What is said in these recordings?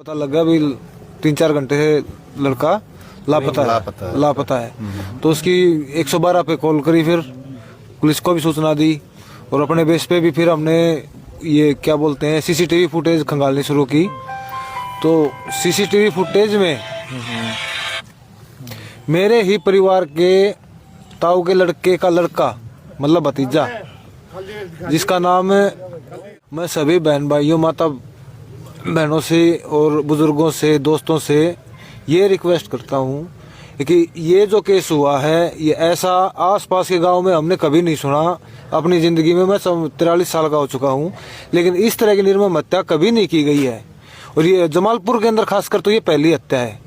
पता लगा भी 3-4 घंटे से लड़का लापता है। तो उसकी 112 पे कॉल करी, फिर पुलिस को भी सूचना दी और अपने बेस पे भी फिर हमने ये क्या बोलते हैं सीसीटीवी फुटेज खंगालनी शुरू की। तो सीसीटीवी फुटेज में मेरे ही परिवार के ताऊ के लड़के का लड़का मतलब भतीजा, जिसका नाम मैं सभी बहन भाइयों माता बहनों से और बुजुर्गों से दोस्तों से ये रिक्वेस्ट करता हूँ कि ये जो केस हुआ है ये ऐसा आसपास के गांव में हमने कभी नहीं सुना अपनी ज़िंदगी में। मैं 43 साल का हो चुका हूँ, लेकिन इस तरह की निर्मम हत्या कभी नहीं की गई है और ये जमालपुर के अंदर खासकर तो ये पहली हत्या है।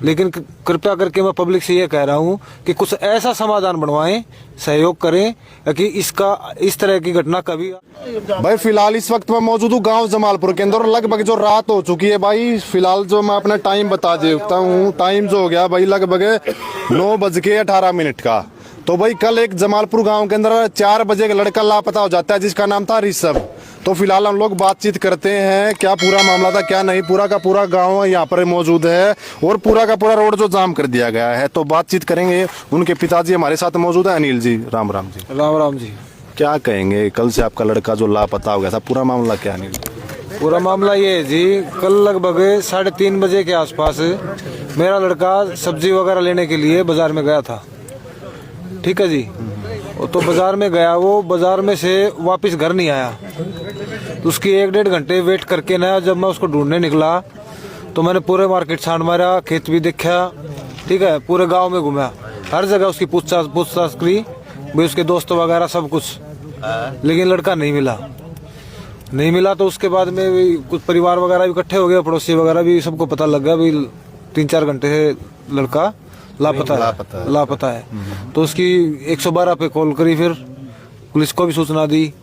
लेकिन कृपया करके मैं पब्लिक से ये कह रहा हूँ कि कुछ ऐसा समाधान बनवाएं, सहयोग करें कि इस तरह की घटना कभी। भाई फिलहाल इस वक्त मैं मौजूद हूँ गांव जमालपुर के अंदर, लगभग जो रात हो चुकी है भाई। फिलहाल जो मैं अपना टाइम बता देता हूँ, टाइम जो हो गया भाई लगभग 9:18 का। तो भाई कल एक जमालपुर गांव के अंदर 4 बजे का लड़का लापता हो जाता है जिसका नाम था ऋषभ। तो फिलहाल हम लोग बातचीत करते हैं क्या पूरा मामला था क्या नहीं। पूरा का पूरा गांव यहाँ पर मौजूद है और पूरा का पूरा रोड जो जाम कर दिया गया है। तो बातचीत करेंगे, उनके पिताजी हमारे साथ मौजूद है। अनिल जी, राम राम जी। राम राम जी। क्या कहेंगे, कल से आपका लड़का जो लापता हो गया था, पूरा मामला क्या अनिल? पूरा मामला ये है जी, कल लगभग 3:30 बजे के आसपास मेरा लड़का सब्जी वगैरह लेने के लिए बाजार में गया था। ठीक है जी। तो बाजार में गया, वो बाजार में से वापस घर नहीं आया। तो उसकी 1-1.5 घंटे वेट करके ना जब मैं उसको ढूंढने निकला तो मैंने पूरे मार्केट छान मारा, खेत भी देखा, ठीक है, पूरे गांव में घूमा, हर जगह उसकी पूछताछ करी भाई, उसके दोस्त वगैरह सब कुछ, लेकिन लड़का नहीं मिला। तो उसके बाद में भी कुछ परिवार वगैरह भी इकट्ठे हो गए, पड़ोसी वगैरह भी, सबको पता लग गया भाई 3-4 घंटे से लड़का लापता है। तो उसकी 112 पे कॉल करी, फिर पुलिस को भी सूचना दी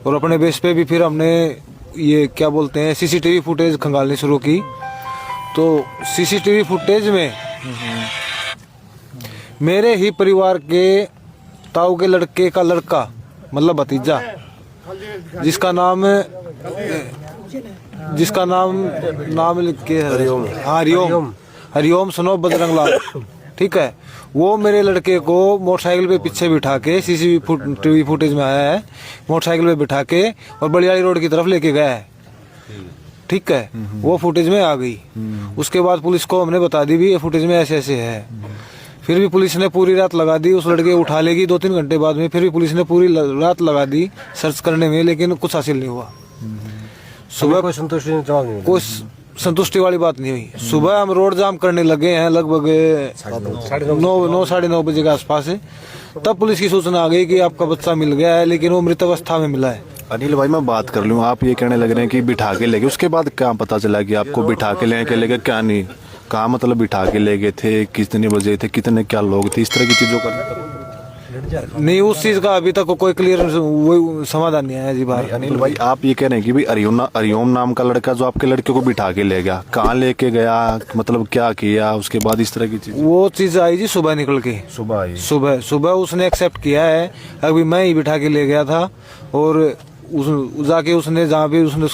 और अपने बेस पे भी फिर हमने ये क्या बोलते हैं सीसीटीवी फुटेज खंगालनी शुरू की। तो सीसीटीवी फुटेज में मेरे ही परिवार के ताऊ के लड़के का लड़का मतलब भतीजा, जिसका नाम लिख के हरिओम सनो बजरंगलाल, ठीक है। वो मेरे लड़के को मोटरसाइकिल पे पीछे बिठा के, सीसीटीवी फुटेज में आया है, मोटरसाइकिल पे बिठा के और बलियाड़ी रोड की तरफ लेके गया है, ठीक है। वो फुटेज में आ गई। उसके बाद पुलिस को हमने बता दी भी ये फुटेज में ऐसे ऐसे है। फिर भी पुलिस ने पूरी रात लगा दी उस लड़के को उठा लेगी 2-3 घंटे बाद में। फिर भी पुलिस ने पूरी रात लगा दी सर्च करने में, लेकिन कुछ हासिल नहीं हुआ। सुबह कोई संतुष्टि वाली बात नहीं हुई। सुबह हम रोड जाम करने लगे हैं लगभग 9-9:30 बजे के आसपास, तब पुलिस की सूचना आ गई कि आपका बच्चा मिल गया है, लेकिन वो मृत अवस्था में मिला है। अनिल भाई मैं बात कर लूँ, आप ये कहने लग रहे हैं कि बिठा के ले गए, उसके बाद क्या पता चला कि आपको बिठा के ले गए क्या नहीं, कहाँ मतलब बिठा के ले गए थे, कितने बजे थे, कितने क्या लोग थे, इस तरह की चीजों का नहीं, उस चीज का अभी तक कोई क्लियर समाधान नहीं आया जी बाहर। अनिल भाई आप ये कह रहे हैं कि भाई अरियोम नाम का लड़का जो आपके लड़के को बिठा के ले गया, कहाँ लेके गया, मतलब क्या किया उसके बाद इस तरह की चीज? वो चीज आई जी सुबह निकल के, सुबह उसने एक्सेप्ट किया है अभी मैं ही बिठा के ले गया था और जाके उसने जहाँ भी उसने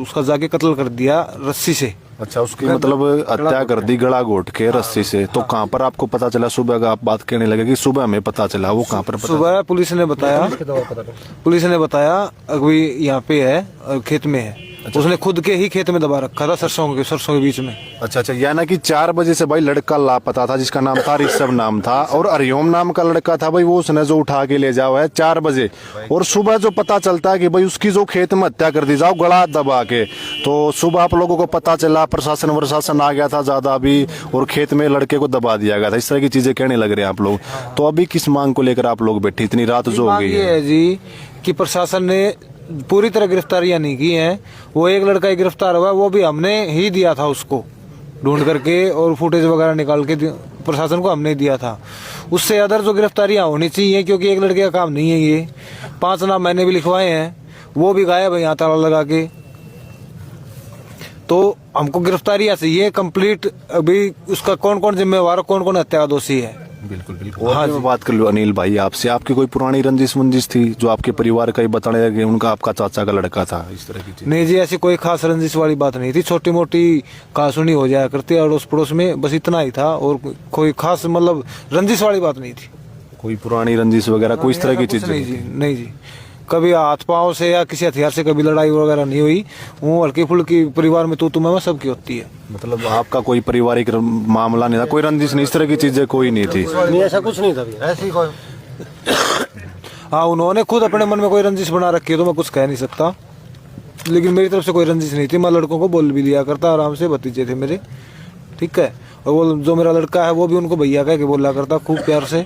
उसका जाके कत्ल कर दिया रस्सी से। अच्छा, उसकी मतलब हत्या कर दी गला घोट के रस्सी से। तो कहाँ पर आपको पता चला? सुबह का आप बात कहने लगे कि सुबह हमें पता चला, वो कहाँ पर? सुबह पुलिस ने बताया अभी यहाँ पे है, खेत में है। अच्छा। उसने खुद के ही खेत में दबा रखा था सरसों के बीच में। अच्छा, यानी कि 4 बजे से भाई लड़का लापता था जिसका नाम था ऋषभ नाम था, और अरियोम नाम का लड़का था भाई, वो उसने जो उठा के ले जाओ है 4 बजे, और सुबह जो पता चलता है कि भाई उसकी जो खेत में हत्या कर दी जाओ गला दबा के। तो सुबह आप लोगों को पता चला, प्रशासन आ गया था ज्यादा अभी, और खेत में लड़के को दबा दिया गया था, इस तरह की चीजें कहने लग रहे हैं आप लोग। तो अभी किस मांग को लेकर आप लोग बैठे इतनी रात जो हो गई है जी कि प्रशासन ने पूरी तरह गिरफ्तारियां नहीं की हैं। वो एक लड़का ही गिरफ्तार हुआ, वो भी हमने ही दिया था उसको ढूंढ करके, और फुटेज वगैरह निकाल के प्रशासन को हमने दिया था। उससे अदर जो गिरफ्तारियां होनी चाहिए, क्योंकि एक लड़के का काम नहीं है ये। 5 नाम मैंने भी लिखवाए हैं, वो भी गायब है यहाँ ताला लगा के। तो हमको गिरफ्तारियां चाहिए कंप्लीट। अभी उसका कौन कौन जिम्मेवार, कौन कौन हत्या दोषी है। बिल्कुल बिल्कुल। और मैं बात कर लूँ अनिल भाई आपसे, आपकी कोई पुरानी रंजिश मुंजिश थी जो आपके परिवार का ही बताने लगे उनका आपका चाचा का लड़का था, इस तरह की चीज? नहीं जी, ऐसी कोई खास रंजिश वाली बात नहीं थी, छोटी मोटी कहासुनी हो जाया करती है अड़ोस पड़ोस में, बस इतना ही था, और कोई खास मतलब रंजिश वाली बात नहीं थी। कोई पुरानी रंजिश वगैरह कोई इस तरह की चीज? नहीं जी, नहीं जी, कभी हाथ पांव से या किसी हथियार से कभी लड़ाई वगैरह नहीं हुई। वो हल्की फुल्की परिवार में तू मैं सबकी होती है। मतलब आपका कोई पारिवारिक मामला नहीं था, कोई रंजिश नहीं, इस तरह की चीजें कोई नहीं थी? नहीं, ऐसा कुछ नहीं था ऐसी कोई। हाँ, उन्होंने खुद अपने मन में कोई रंजिश बना रखी है तो मैं कुछ कह नहीं सकता, लेकिन मेरी तरफ से कोई रंजिश नहीं थी। मैं लड़कों को बोल भी लिया करता आराम से, भतीजे थे मेरे, ठीक है, और वो जो मेरा लड़का है वो भी उनको भैया कह के बोला करता खूब प्यार से।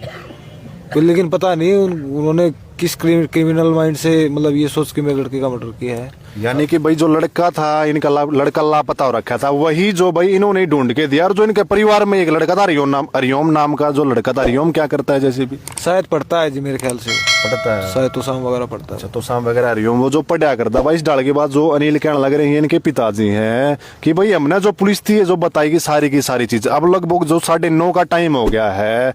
लेकिन पता नहीं उन्होंने किस क्रिमिनल माइंड से मतलब ये सोच के मेरे लड़के का मर्डर किया है। यानी कि भाई जो लड़का था इनका लड़का लापता हो रखा था, वही जो भाई इन्होंने ढूंढ के दिया। और जो इनके परिवार में एक लड़का था अरियोम नाम का जो लड़का था, अरियोम क्या करता है जैसे भी? शायद पढ़ता है जी, मेरे ख्याल से पढ़ता है शायद तो शाम वगैरह पढ़ता है। अच्छा, तो शाम वगैरह अरियोम वो जो पढ़ा करता भाई। इस डाल के बाद जो अनिल कहने लग रहे हैं इनके पिताजी हैं कि भाई हमने जो पुलिस थी जो बताएगी सारी की सारी चीज, अब लगभग जो 9:30 का टाइम हो गया है,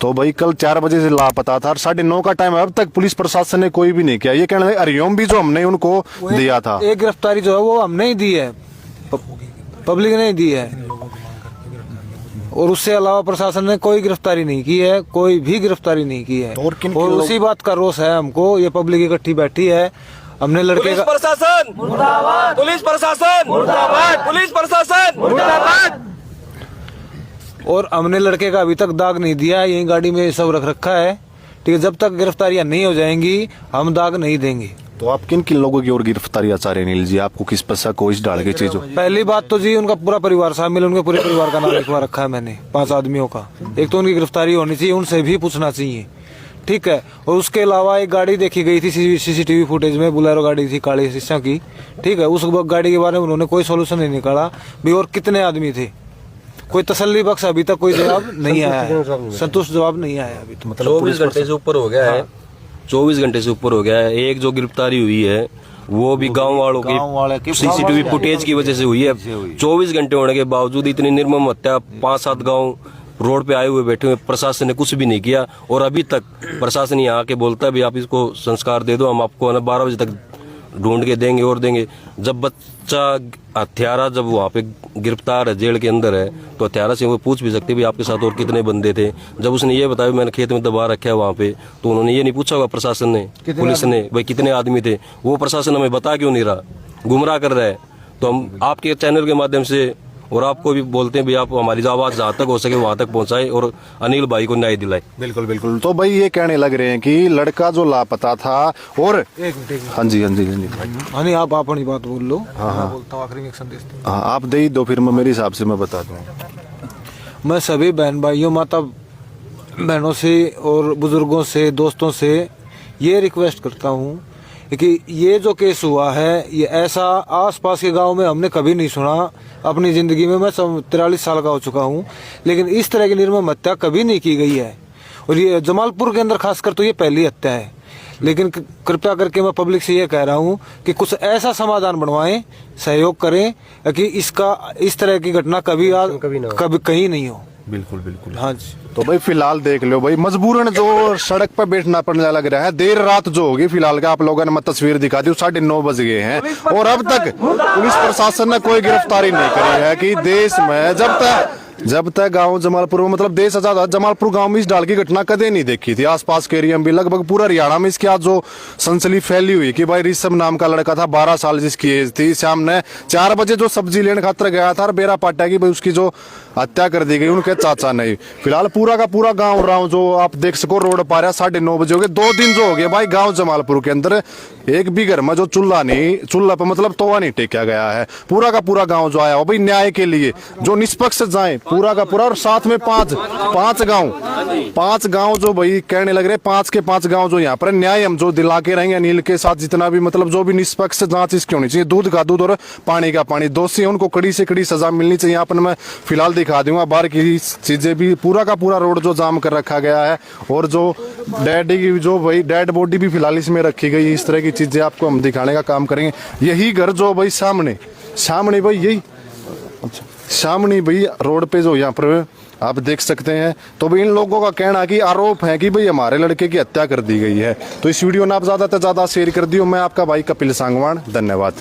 तो भाई कल 4 बजे से लापता था और 9:30 का टाइम अब तक पुलिस प्रशासन ने कोई भी नहीं किया। ये कहने लगे अरियोम भी जो हमने उनको दिया था, एक गिरफ्तारी जो है वो हमने ही दी है, पब्लिक ने ही दी है, और उससे अलावा प्रशासन ने कोई गिरफ्तारी नहीं की है, कोई भी गिरफ्तारी नहीं की है। और उसी बात का रोष है हमको, ये पब्लिक इकट्ठी बैठी है, हमने लड़के का प्रशासन मुर्दाबाद, पुलिस प्रशासन मुर्दाबाद, पुलिस प्रशासन मुर्दाबाद। और हमने लड़के का अभी तक दाग नहीं दिया है, यही गाड़ी में सब रख रखा है, ठीक है। जब तक गिरफ्तारियां नहीं हो जाएंगी हम दाग नहीं देंगे। तो आप किन किन लोगों की और गिरफ्तारी चाह रहे हैं अनिल जी? आपको किस पर शक हो इस डाल के चीजों? पहली बात तो जी उनका पूरा परिवार शामिल, उनके पूरे परिवार का नाम लिखवा रखा है मैंने, 5 आदमियों का। एक तो उनकी गिरफ्तारी होनी चाहिए, उनसे भी पूछना चाहिए, ठीक है। और उसके अलावा एक गाड़ी देखी गई थी सीसीटीवी फुटेज में, बुलेरो गाड़ी थी काली शीशा की, ठीक है। उस गाड़ी के बारे में उन्होंने कोई सोल्यूशन नहीं निकाला भी, और कितने आदमी थे, कोई तसल्ली बख्श अभी तक कोई जवाब नहीं आया है, संतुष्ट जवाब नहीं आया अभी तो। 24 घंटे से ऊपर हो गया है, 24 घंटे से ऊपर हो गया है। एक जो गिरफ्तारी हुई है वो भी गांव वालों की सीसीटीवी फुटेज की वजह से हुई है। 24 घंटे होने के बावजूद इतनी निर्मम हत्या, 5-7 गांव रोड पे आए हुए बैठे हुए, प्रशासन ने कुछ भी नहीं किया। और अभी तक प्रशासन यहाँ आके बोलता है भी आप इसको संस्कार दे दो, हम आपको 12 बजे तक ढूंढ के देंगे और देंगे। जब बच्चा हत्यारा जब वहाँ पे गिरफ्तार है, जेल के अंदर है, तो हत्यारा से वो पूछ भी सकते भी आपके साथ और कितने बंदे थे। जब उसने ये बताया मैंने खेत में दबा रखा है वहाँ पे, तो उन्होंने ये नहीं पूछा होगा प्रशासन ने, पुलिस ने, भाई कितने आदमी थे। वो प्रशासन हमें बता क्यों नहीं रहा, गुमराह कर रहा है। तो हम आपके चैनल के माध्यम से और आपको भी बोलते हैं भी आप हमारी जो आवाज जहाँ तक हो सके वहाँ तक पहुँचाए और अनिल भाई को न्याय दिलाए। बिल्कुल बिल्कुल। तो भाई ये कहने लग रहे हैं कि लड़का जो लापता था और एक मिनट हाँ जी हाँ जी हाँ जी हाँ नहीं, आप अपनी बात बोल लो, मैं बोलता हूँ आखिरी में एक संदेश दूं। हाँ, आप दे ही दो फिर मैं मेरे हिसाब से मैं बता दूँ। मैं सभी बहन भाइयों, माता बहनों से और बुजुर्गों से, दोस्तों से ये रिक्वेस्ट करता हूँ कि ये जो केस हुआ है ये ऐसा आसपास के गांव में हमने कभी नहीं सुना अपनी ज़िंदगी में। मैं 43 साल का हो चुका हूँ, लेकिन इस तरह की निर्मम हत्या कभी नहीं की गई है। और ये जमालपुर के अंदर खासकर तो ये पहली हत्या है। लेकिन कृपया करके मैं पब्लिक से ये कह रहा हूँ कि कुछ ऐसा समाधान बनवाएं, सहयोग करें कि इसका इस तरह की घटना कभी कहीं नहीं हो। बिल्कुल बिल्कुल। हाँ जी। तो भाई फिलहाल देख लो भाई, मजबूरन जो सड़क पर बैठना पड़ने लग रहा है। देर रात जो होगी फिलहाल का आप लोगों ने मैं तस्वीर दिखा दी, 9:30 बज गए हैं और अब तक पुलिस प्रशासन ने कोई गिरफ्तारी नहीं करी है। कि देश में जब तक गांव जमालपुर में मतलब देश आजाद, जमालपुर गांव में इस डाल की घटना कदे नहीं देखी थी। आसपास के एरिया में भी लगभग पूरा हरियाणा में इसकी आज जो सनसनी फैली हुई कि भाई ऋषभ नाम का लड़का था, 12 साल जिसकी एज थी, शाम ने 4 बजे जो सब्जी लेने खातर गया था और बेरा पाटा की भाई उसकी जो हत्या कर दी गई, उनके चाचा नहीं। फिलहाल पूरा का पूरा गाँव जो आप देख सको रोड पा रहा, 9:30 बजे हो गए। 2 दिन जो हो गए भाई गाँव जमालपुर के अंदर एक भी घर में जो चूल्हा पर मतलब तवा नहीं टेका गया है। पूरा का पूरा गाँव जो आया हो भाई न्याय के लिए, जो निष्पक्ष जाए पूरा का पूरा। और साथ में 5 गांव जो भाई कहने लग रहे, 5 के 5 गांव जो यहाँ पर न्याय हम जो दिला के रहेंगे अनिल के साथ, जितना भी मतलब जो भी निष्पक्ष जांच इसकी होनी चाहिए, दूध का दूध और पानी का पानी, दोषी है उनको कड़ी से कड़ी सजा मिलनी चाहिए। यहाँ पर मैं फिलहाल दिखा दूंगा बाहर की चीजें भी, पूरा का पूरा रोड जो जाम कर रखा गया है। और जो डेड बॉडी भी फिलहाल इसमें रखी गई। इस तरह की चीजें आपको हम दिखाने का काम करेंगे। यही घर जो भाई सामने भाई यही अच्छा सामने भाई रोड पे जो यहाँ पर आप देख सकते हैं। तो भी इन लोगों का कहना कि आरोप है कि भाई हमारे लड़के की हत्या कर दी गई है। तो इस वीडियो ने आप ज्यादा से ज्यादा शेयर कर दियो। मैं आपका भाई कपिल सांगवान, धन्यवाद।